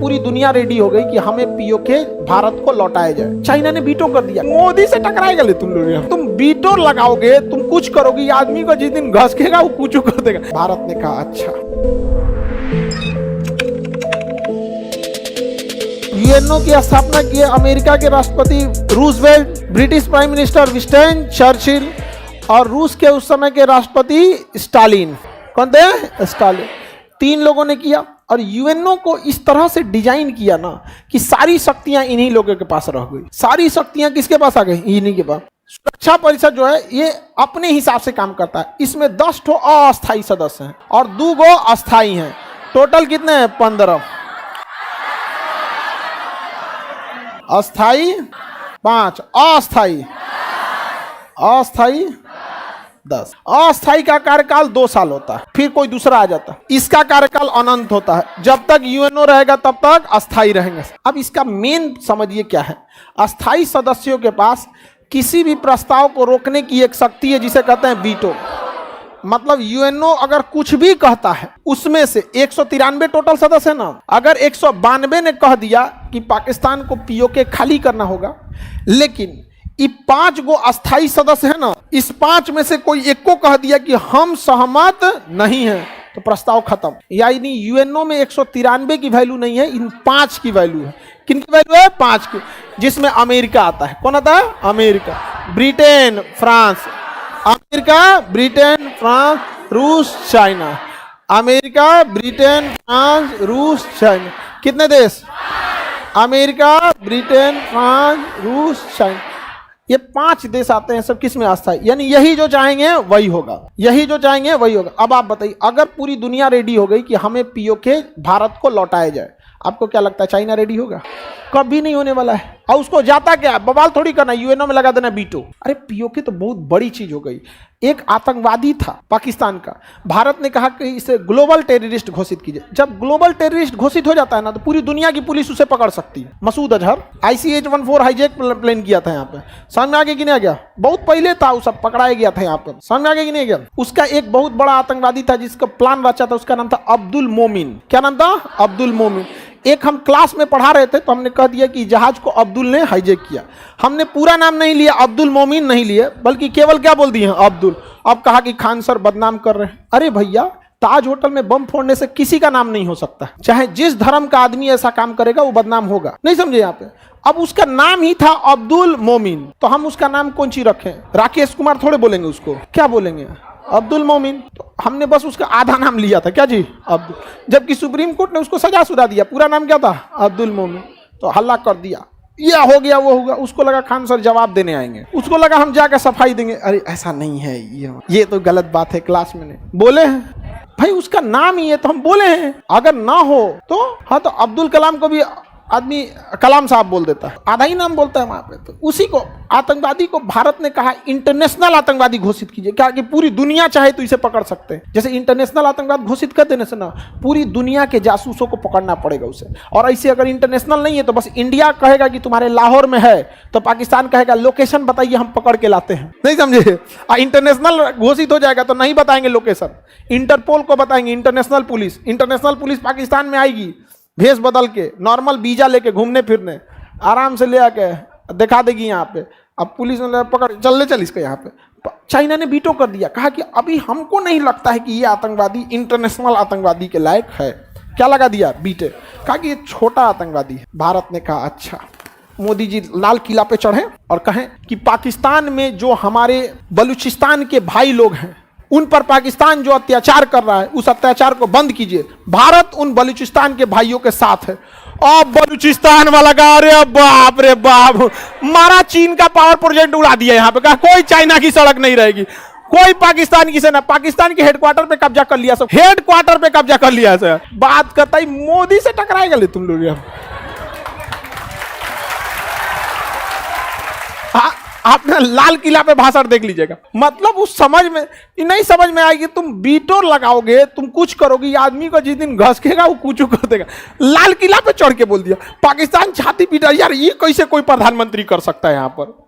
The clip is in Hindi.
पूरी दुनिया रेडी हो गई कि हमें पीओके भारत को लौटाया जाए। चाइना ने वीटो कर दिया। मोदी से टकराएगा ले तुम लोग, तुम वीटो लगाओगे, तुम कुछ करोगे, ये आदमी को जिस दिन घसकेगा वो कुछ कर देगा। भारत ने कहा अच्छा। यूएनओ की स्थापना की अमेरिका के राष्ट्रपति Roosevelt, British prime minister Winston Churchill और रूस के उस समय के राष्ट्रपति स्टालिन। कौन थे? स्टालिन। तीन लोगों ने किया और यूएनओ को इस तरह से डिजाइन किया ना कि सारी शक्तियां इन्हीं लोगों के पास रह गई। सारी शक्तियां किसके पास आ गई? इन्हीं के पास। सुरक्षा परिषद जो है ये अपने हिसाब से काम करता है। इसमें 10 ठो अस्थायी सदस्य हैं और 2 गो अस्थायी हैं। टोटल कितने हैं? 15। अस्थाई 5, अस्थाई 10। अस्थाई का कार्यकाल 2 साल होता है, फिर कोई दूसरा आ जाता है। इसका कार्यकाल अनंत होता है। जब तक यूएनओ रहेगा तब तक अस्थाई रहेंगे। अब इसका मेन समझिए क्या है। अस्थाई सदस्यों के पास किसी भी प्रस्ताव को रोकने की एक शक्ति है जिसे कहते हैं वीटो। मतलब यूएनओ अगर कुछ भी कहता है, उसमें से 193 टोटल सदस्य है ना, अगर 192 ने कह दिया कि पाकिस्तान को पीओके खाली करना होगा, लेकिन ये 5 गो अस्थाई सदस्य है ना, इस 5 में से कोई एक को कह दिया कि हम सहमत नहीं हैं, तो प्रस्ताव खत्म। यानी यूएनओ में 193 की वैल्यू नहीं है, इन 5 की वैल्यू है। किन की वैल्यू है? 5 की, जिसमें अमेरिका आता है। कौन आता है? America, Britain, France. America, Britain, France, रूस, चाइना। अमेरिका, ब्रिटेन, फ्रांस, रूस, चाइना। कितने देश? अमेरिका, ब्रिटेन, फ्रांस, रूस, चाइना। ये 5 देश आते हैं। सब किस में? अस्थाई। यानी यही जो चाहेंगे वही होगा, यही जो चाहेंगे वही होगा। अब आप बताइए, अगर पूरी दुनिया रेडी हो गई कि हमें पीओके भारत को लौटाया जाए, आपको क्या लगता है चाइना रेडी होगा? कभी नहीं होने वाला है। और उसको जाता क्या, बवाल थोड़ी करना, यूएनओ में लगा देना वीटो। अरे पीओके तो बहुत बड़ी चीज हो गई। एक आतंकवादी था पाकिस्तान का, भारत ने कहा कि इसे ग्लोबल टेररिस्ट घोषित कीजिए। जब ग्लोबल टेररिस्ट घोषित हो जाता है ना, तो पूरी दुनिया की पुलिस उसे पकड़ सकती है। Masood Azhar ICH-14 hijack plane किया था यहाँ पे, समझ में आगे कि नहीं आ गया? बहुत पहले था, वो सब पकड़ाया गया था यहाँ पे, समझ में आगे कि नहीं गया? उसका एक बहुत बड़ा आतंकवादी था जिसका प्लान रचा था, उसका नाम था अब्दुल मोमिन। क्या नाम था? अब्दुल मोमिन। एक हम क्लास में पढ़ा रहे थे तो हमने कह दिया कि जहाज को अब्दुल ने हाईजैक किया। हमने पूरा नाम नहीं लिया, अब्दुल मोमिन नहीं लिए, बल्कि केवल क्या बोल दिए? अब्दुल। अब कहा कि खान सर बदनाम कर रहे हैं। अरे भैया, ताज होटल में बम फोड़ने से किसी का नाम नहीं हो सकता। चाहे जिस धर्म का आदमी ऐसा काम करेगा वो बदनाम होगा। नहीं समझे यहाँ पे? अब उसका नाम ही था अब्दुल मोमिन, तो हम उसका नाम कौन सी रखें? राकेश कुमार थोड़े बोलेंगे उसको, क्या बोलेंगे? अब्दुल मोमिन। तो हमने बस उसका आधा नाम लिया था। क्या जी? अब्दुल। जबकि सुप्रीम कोर्ट ने उसको सजा सुधा दिया। पूरा नाम क्या था? अब्दुल मोमिन। तो हल्ला कर दिया, ये हो गया वो होगा। उसको लगा खान सर जवाब देने आएंगे, उसको लगा हम जाकर सफाई देंगे। अरे ऐसा नहीं है, ये तो गलत बात है। क्लास में बोले हैं भाई, उसका नाम ही है तो हम बोले हैं। अगर ना हो तो हाँ, तो अब्दुल कलाम को भी आदमी कलाम साहब बोल देता है, आधा ही नाम बोलता है वहां पे। तो उसी को, आतंकवादी को भारत ने कहा इंटरनेशनल आतंकवादी घोषित कीजिए। क्या कि पूरी दुनिया चाहे तो इसे पकड़ सकते हैं। जैसे इंटरनेशनल आतंकवाद घोषित कर देने से ना, पूरी दुनिया के जासूसों को पकड़ना पड़ेगा उसे। और ऐसे अगर इंटरनेशनल नहीं है तो बस इंडिया कहेगा कि तुम्हारे लाहौर में है, तो पाकिस्तान कहेगा लोकेशन बताइए, हम पकड़ के लाते हैं। नहीं समझे? इंटरनेशनल घोषित हो जाएगा तो नहीं बताएंगे लोकेशन, इंटरपोल को बताएंगे, इंटरनेशनल पुलिस पाकिस्तान में आएगी भेष बदल के, नॉर्मल वीजा लेके घूमने फिरने, आराम से ले आके दिखा देगी यहाँ पे। अब पुलिस ने पकड़ चल इसको यहाँ पे। चाइना ने वीटो कर दिया, कहा कि अभी हमको नहीं लगता है कि ये आतंकवादी इंटरनेशनल आतंकवादी के लायक है। क्या लगा दिया? वीटो। कहा कि ये छोटा आतंकवादी है। भारत ने कहा अच्छा। मोदी जी लाल किला पे चढ़े और कहें कि पाकिस्तान में जो हमारे बलूचिस्तान के भाई लोग हैं, उन पर पाकिस्तान जो अत्याचार कर रहा है, उस अत्याचार को बंद कीजिए। भारत उन बलूचिस्तान के भाइयों के साथ है। अब बलूचिस्तान वाला कहा अरे बाप रे बाप, मारा चीन का पावर प्रोजेक्ट उड़ा दिया यहाँ पे। कहा कोई चाइना की सड़क नहीं रहेगी, कोई पाकिस्तान की सेना, पाकिस्तान के हेडक्वार्टर पे कब्जा कर लिया। सब हेडक्वार्टर पे कब्जा कर लिया सर। बात करता ही मोदी से टकराएगा ले तुम लोग। आपने लाल किला पे भाषण देख लीजिएगा। मतलब उस समझ में नहीं, समझ में आएगी। तुम वीटो लगाओगे, तुम कुछ करोगे, ये आदमी को जिस दिन घसकेगा वो कुछ कर देगा। लाल किला पे चढ़ के बोल दिया, पाकिस्तान छाती पीटा। यार ये कैसे कोई प्रधानमंत्री कर सकता है यहाँ पर?